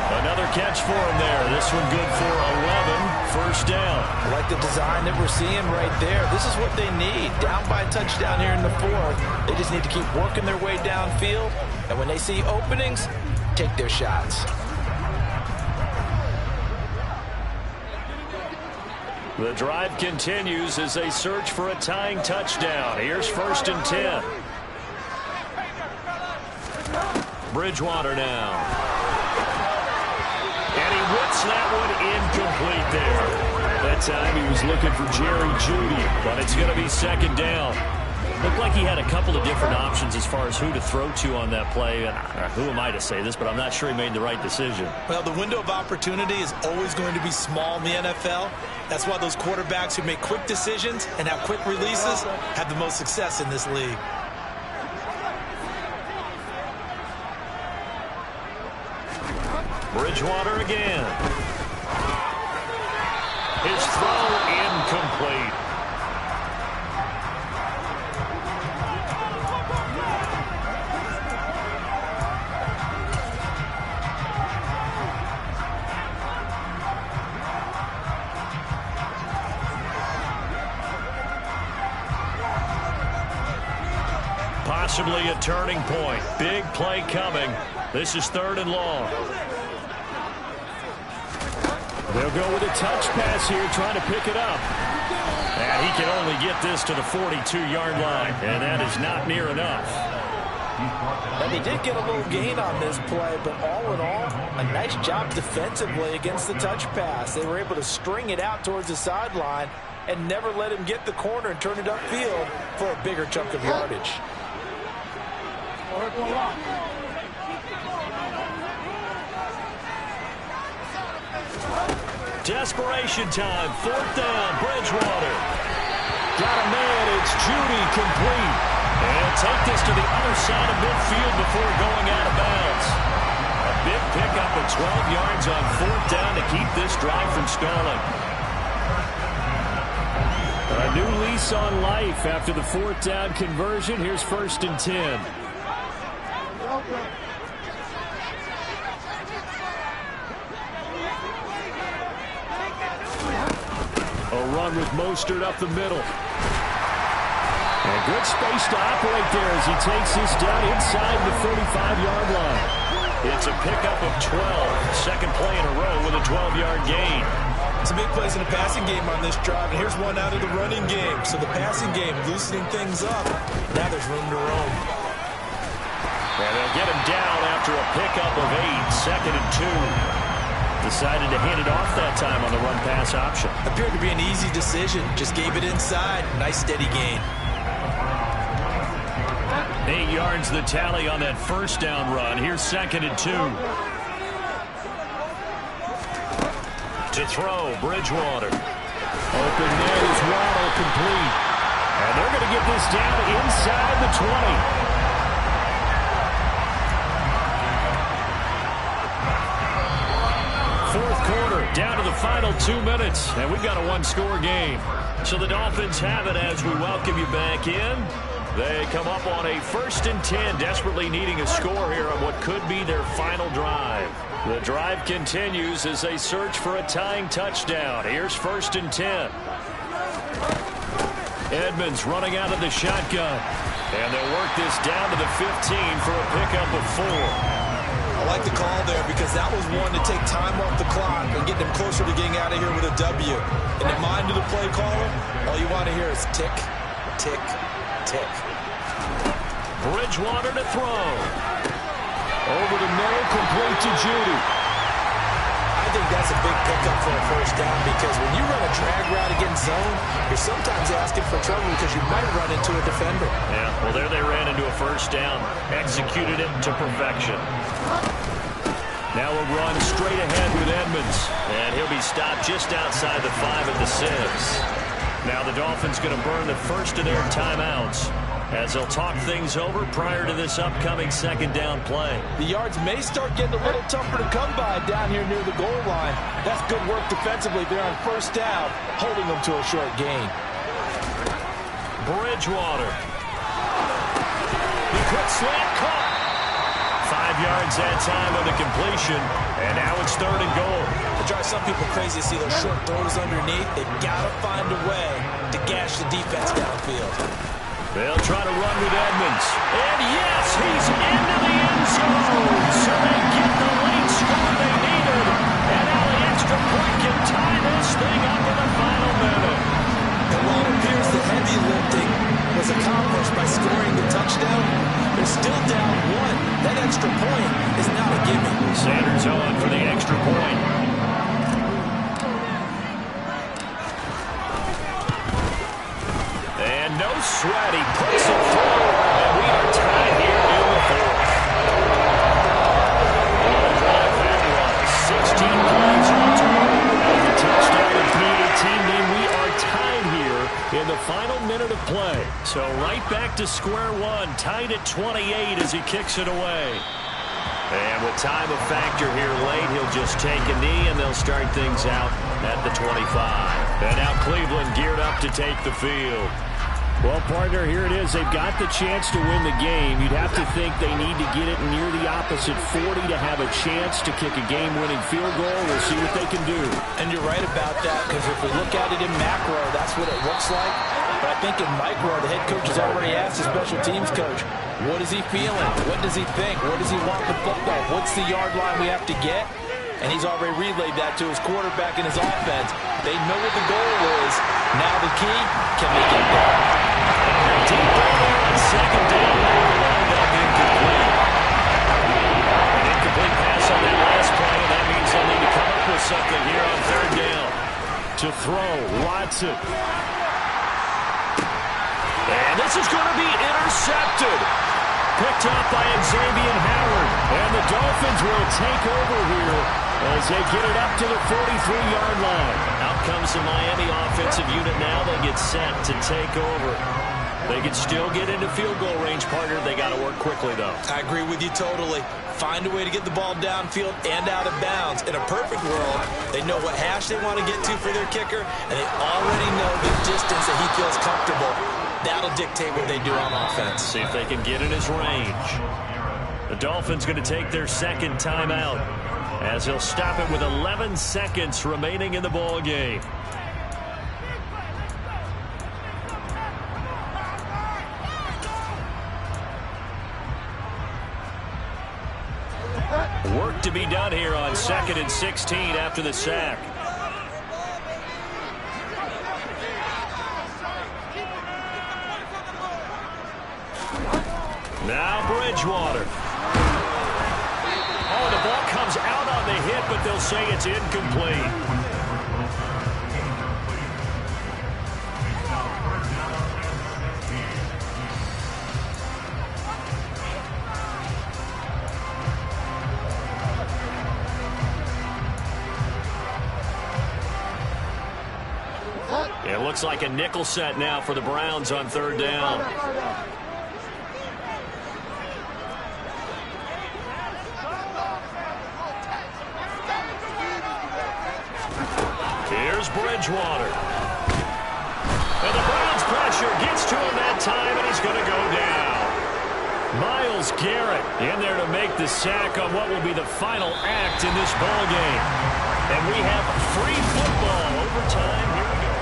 Another catch for him there. This one good for 11. 1st down. I like the design that we're seeing right there. This is what they need. Down by a touchdown here in the 4th. They just need to keep working their way downfield. And when they see openings, take their shots. The drive continues as they search for a tying touchdown. Here's 1st and 10. Bridgewater now. And he whips that one incomplete there. That time he was looking for Jerry Jeudy, but it's going to be 2nd down. Looked like he had a couple of different options as far as who to throw to on that play. And who am I to say this, but I'm not sure he made the right decision. Well, the window of opportunity is always going to be small in the NFL. That's why those quarterbacks who make quick decisions and have quick releases have the most success in this league. Bridgewater again. His throw incomplete. Possibly a turning point. Big play coming. This is 3rd and long. They'll go with a touch pass here, trying to pick it up. And he can only get this to the 42-yard line, and that is not near enough. And he did get a little gain on this play, but all in all, a nice job defensively against the touch pass. They were able to string it out towards the sideline and never let him get the corner and turn it upfield for a bigger chunk of yardage. Desperation time, 4th down, Bridgewater. Got a man, it's Judy, complete. And he'll take this to the other side of midfield before going out of bounds. A big pickup of 12 yards on 4th down to keep this drive from stalling. A new lease on life after the 4th down conversion. Here's 1st and 10. A run with Mostert up the middle. And good space to operate there as he takes this down inside the 35-yard line. It's a pickup of 12. Second play in a row with a 12-yard gain. Some big plays in the passing game on this drive, and here's one out of the running game. So the passing game loosening things up. Now there's room to roam. And they'll get him down after a pickup of 8. 2nd and 2. Decided to hand it off that time on the run-pass option. Appeared to be an easy decision. Just gave it inside. Nice steady gain. 8 yards the tally on that 1st down run. Here's 2nd and 2. To throw, Bridgewater. Open net is Waddle, complete. And they're going to get this down inside the 20. 4th quarter, down to the final 2 minutes, and we've got a 1-score game. So the Dolphins have it as we welcome you back in. They come up on a 1st and 10, desperately needing a score here on what could be their final drive. The drive continues as they search for a tying touchdown. Here's 1st and 10. Edmonds running out of the shotgun. And they'll work this down to the 15 for a pickup of 4. I like the call there because that was one to take time off the clock and get them closer to getting out of here with a W. In the mind of the play caller, all you want to hear is tick, tick, tick. Bridgewater to throw. Over the middle, complete to Judy. I think that's a big pickup for a 1st down because when you run a drag route against zone, you're sometimes asking for trouble because you might run into a defender. Yeah, well, there they ran into a 1st down. Executed it to perfection. Now a run straight ahead with Edmonds. And he'll be stopped just outside the 5 at the 6. Now the Dolphins going to burn the first of their timeouts as they'll talk things over prior to this upcoming 2nd down play. The yards may start getting a little tougher to come by down here near the goal line. That's good work defensively there on 1st down, holding them to a short gain. Bridgewater. The quick slant caught. 5 yards that time on the completion, and now it's 3rd and goal. It drives some people crazy to see those short throws underneath. They've got to find a way to gash the defense downfield. They'll try to run with Edmonds. And yes, he's into the end zone. So they get the late score they needed. And now the extra point can tie this thing up in the final minute. And while it appears the heavy lifting was accomplished by scoring the touchdown, they're still down 1. That extra point is not a gimme. Sanders on for the extra point. And no sweat, he puts it So right back to square one, tied at 28 as he kicks it away. And with time of factor here late, he'll just take a knee, and they'll start things out at the 25. And now Cleveland geared up to take the field. Well, partner, here it is. They've got the chance to win the game. You'd have to think they need to get it near the opposite 40 to have a chance to kick a game-winning field goal. We'll see what they can do. And you're right about that, because if we look at it in macro, that's what it looks like. But I think in micro, the head coach has already asked the special teams coach, what is he feeling? What does he think? What does he want with football? What's the yard line we have to get? And he's already relayed that to his quarterback and his offense. They know what the goal is. Now the key, can they get there? Deep ball there on second down. Wound up incomplete. An incomplete pass on that last play, and that means they'll need to come up with something here on third down. To throw, Watson. And this is going to be intercepted. Picked up by Xavier Howard. And the Dolphins will take over here as they get it up to the 43-yard line. Out comes the Miami offensive unit now. They get set to take over. They can still get into field goal range, partner. They got to work quickly, though. I agree with you totally. Find a way to get the ball downfield and out of bounds. In a perfect world, they know what hash they want to get to for their kicker, and they already know the distance that he feels comfortable. That'll dictate what they do on offense. See if they can get in his range. The Dolphins going to take their second timeout as he'll stop it with 11 seconds remaining in the ball game. Work to be done here on 2nd and 16 after the sack. Now Bridgewater. Oh, the ball comes out on the hit, but they'll say it's incomplete. It looks like a nickel set now for the Browns on third down. Here's Bridgewater. And the Browns pressure gets to him that time, and he's going to go down. Myles Garrett in there to make the sack on what will be the final act in this ball game. And we have free football. Overtime. Here we go.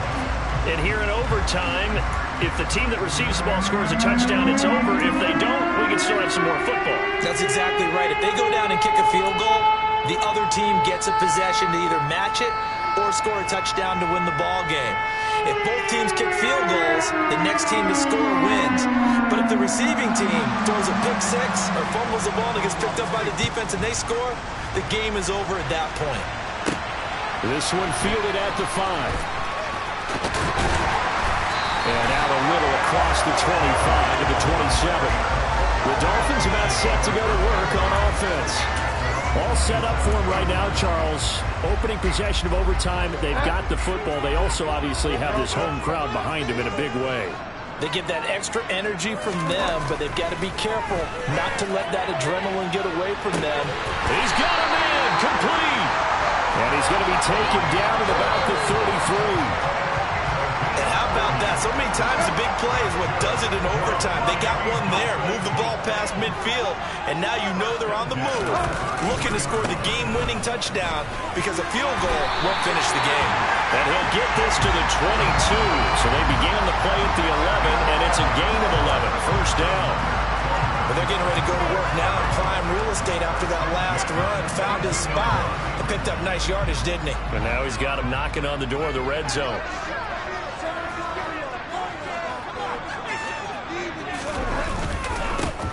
And here in overtime, if the team that receives the ball scores a touchdown, it's over. If they don't, we can still have some more football. That's exactly right. If they go down and kick a field goal, the other team gets a possession to either match it or score a touchdown to win the ball game. If both teams kick field goals, the next team to score wins. But if the receiving team throws a pick six or fumbles the ball and gets picked up by the defense and they score, the game is over at that point. This one fielded at the 5. And out a little across the 25 to the 27. The Dolphins about set to go to work on offense. All set up for him right now, Charles. Opening possession of overtime. They've got the football. They also obviously have this home crowd behind them in a big way. They get that extra energy from them, but they've got to be careful not to let that adrenaline get away from them. He's got a man complete. And he's going to be taken down at about the 33. And how about that? So many times the big play is what does it in overtime. They got one there, move the ball past midfield, and now you know they're on the move, looking to score the game-winning touchdown because a field goal won't finish the game. And he'll get this to the 22. So they began the play at the 11, and it's a gain of 11. First down. But they're getting ready to go to work now and climb real estate after that last run. Found his spot and picked up nice yardage, didn't he? And now he's got him knocking on the door of the red zone.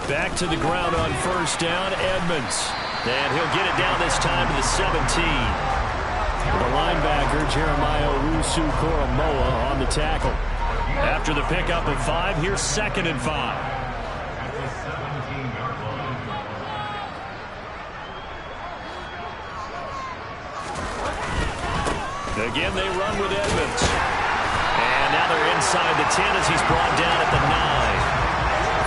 Back to the ground on first down, Edmonds. And he'll get it down this time to the 17. The linebacker, Jeremiah Owusu-Koramoah, on the tackle. After the pickup of 5, here's 2nd and 5. Again, they run with Edmonds. And And now they're inside the 10 as he's brought down at the 9.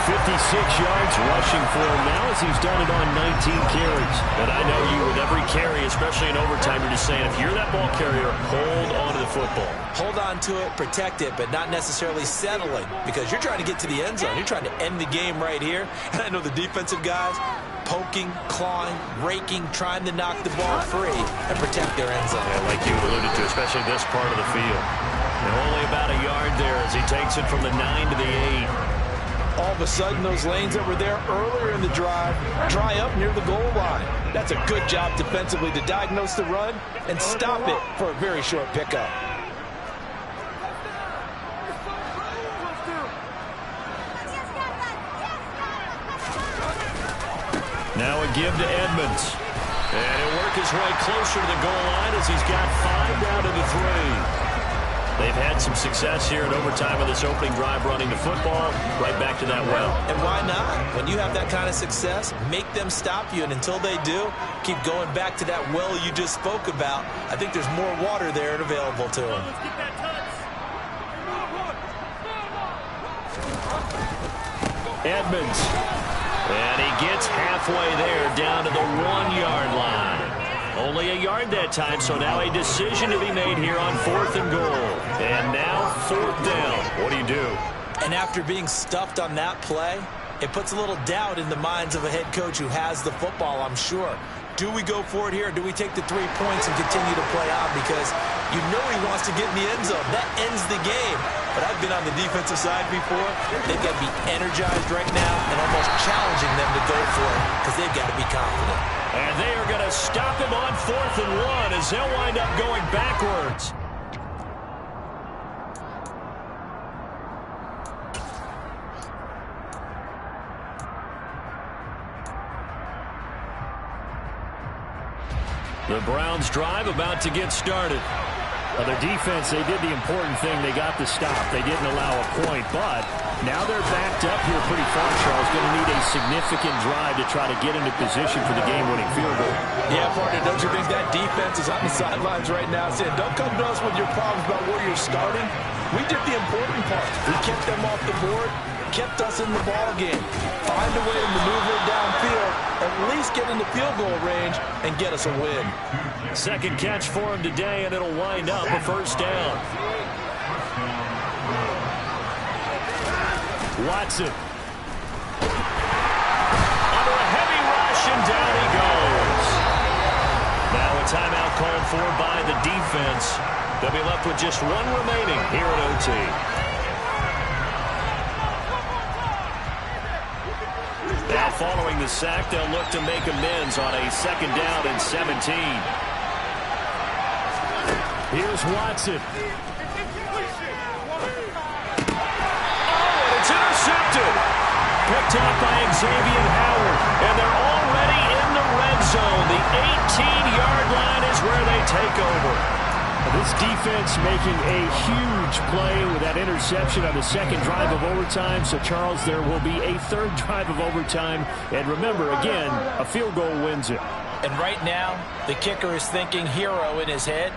56 yards rushing for him now as he's done it on 19 carries. And I know you with every carry, especially in overtime, you're just saying, if you're that ball carrier, hold on to the football. Hold on to it, protect it, but not necessarily settling because you're trying to get to the end zone. You're trying to end the game right here. And I know the defensive guys poking, clawing, raking, trying to knock the ball free and protect their end zone. Yeah, like you alluded to, especially this part of the field. And only about a yard there as he takes it from the 9 to the 8. All of a sudden, those lanes that were there earlier in the drive dry up near the goal line. That's a good job defensively to diagnose the run and stop it for a very short pickup. Now a give to Edmonds. And he'll work his way closer to the goal line as he's got 5 down to the 3. They've had some success here in overtime of this opening drive running the football. Right back to that well. And why not? When you have that kind of success, make them stop you. And until they do, keep going back to that well you just spoke about. I think there's more water there and available to them. Edmonds. And he gets halfway there down to the 1-yard line. Only a yard that time, so now a decision to be made here on 4th and goal. And now 4th down. What do you do? And after being stuffed on that play, it puts a little doubt in the minds of a head coach who has the football, I'm sure. Do we go for it here, or do we take the 3 points and continue to play on? Because you know he wants to get in the end zone. That ends the game. But I've been on the defensive side before. They've got to be energized right now and almost challenging them to go for it because they've got to be confident. And they are going to stop him on 4th and 1 as they'll wind up going backwards. The Browns drive about to get started. Their defense, they did the important thing. They got the stop. They didn't allow a point, but now they're backed up here pretty far, Charles. Going to need a significant drive to try to get into position for the game-winning field goal. Yeah, partner, don't you think that defense is on the sidelines right now saying, don't come to us with your problems about where you're starting. We did the important part. We kept them off the board, kept us in the ball game. Find a way to maneuver it downfield, at least get into field goal range, and get us a win. Second catch for him today, and it'll wind up a 1st down. Watson. Under a heavy rush, and down he goes. Now a timeout called for by the defense. They'll be left with just 1 remaining here at OT. Now following the sack, they'll look to make amends on a 2nd down and 17. Here's Watson. Oh, and it's intercepted. Picked up by Xavier Howard. And they're already in the red zone. The 18-yard line is where they take over. This defense making a huge play with that interception on the 2nd drive of overtime. So, Charles, there will be a 3rd drive of overtime. And remember, again, a field goal wins it. And right now, the kicker is thinking hero in his head.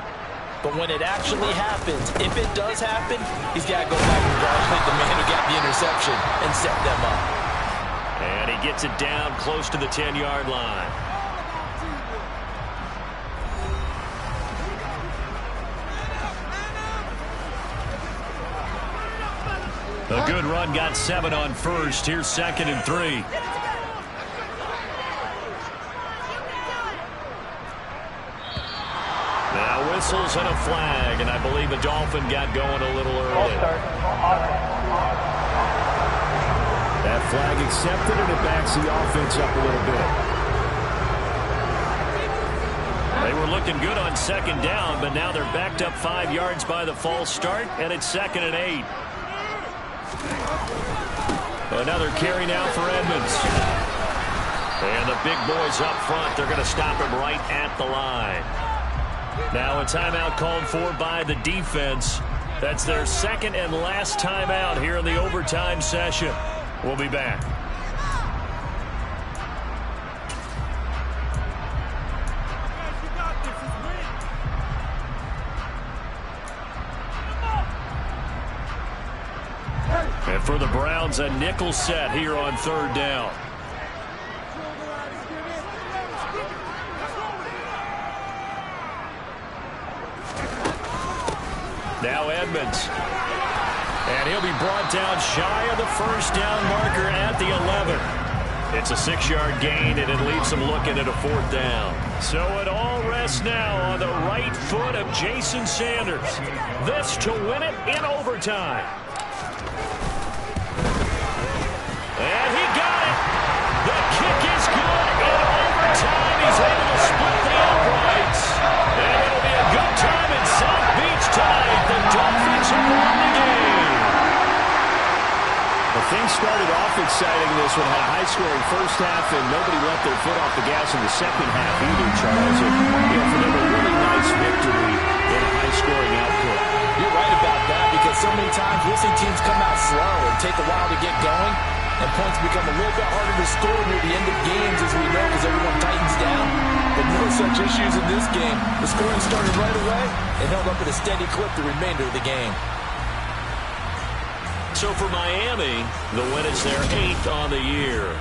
But when it actually happens, if it does happen, he's got to go back and congratulate the man who got the interception and set them up. And he gets it down close to the 10-yard line. A good run, got 7 on 1st. Here's 2nd and 3. Now whistles and a flag, and I believe the Dolphin got going a little early. That flag accepted, and it backs the offense up a little bit. They were looking good on 2nd down, but now they're backed up 5 yards by the false start, and it's 2nd and 8. Another carry now for Edmonds. And the big boys up front, they're going to stop him right at the line. Now a timeout called for by the defense. That's their 2nd and last timeout here in the overtime session. We'll be back. For the Browns, a nickel set here on third down. Now Edmonds. And he'll be brought down shy of the first down marker at the 11. It's a 6-yard gain, and it leaves them looking at a fourth down. So it all rests now on the right foot of Jason Sanders. This to win it in overtime. And he got it. The kick is good. In overtime, he's able to split the uprights. And it'll be a good time in South Beach tonight. The Dolphins have won the game. Well, things started off exciting. This one had a high-scoring first half, and nobody let their foot off the gas in the second half either, Charles. And, for them, a really nice victory in a high-scoring output. You're right about that, because so many times we'll see teams come out slow and take a while to get going, and points become a little bit harder to score near the end of games, as we know, because everyone tightens down. But no such issues in this game. The scoring started right away and held up at a steady clip the remainder of the game. So for Miami, the win is their 8th on the year.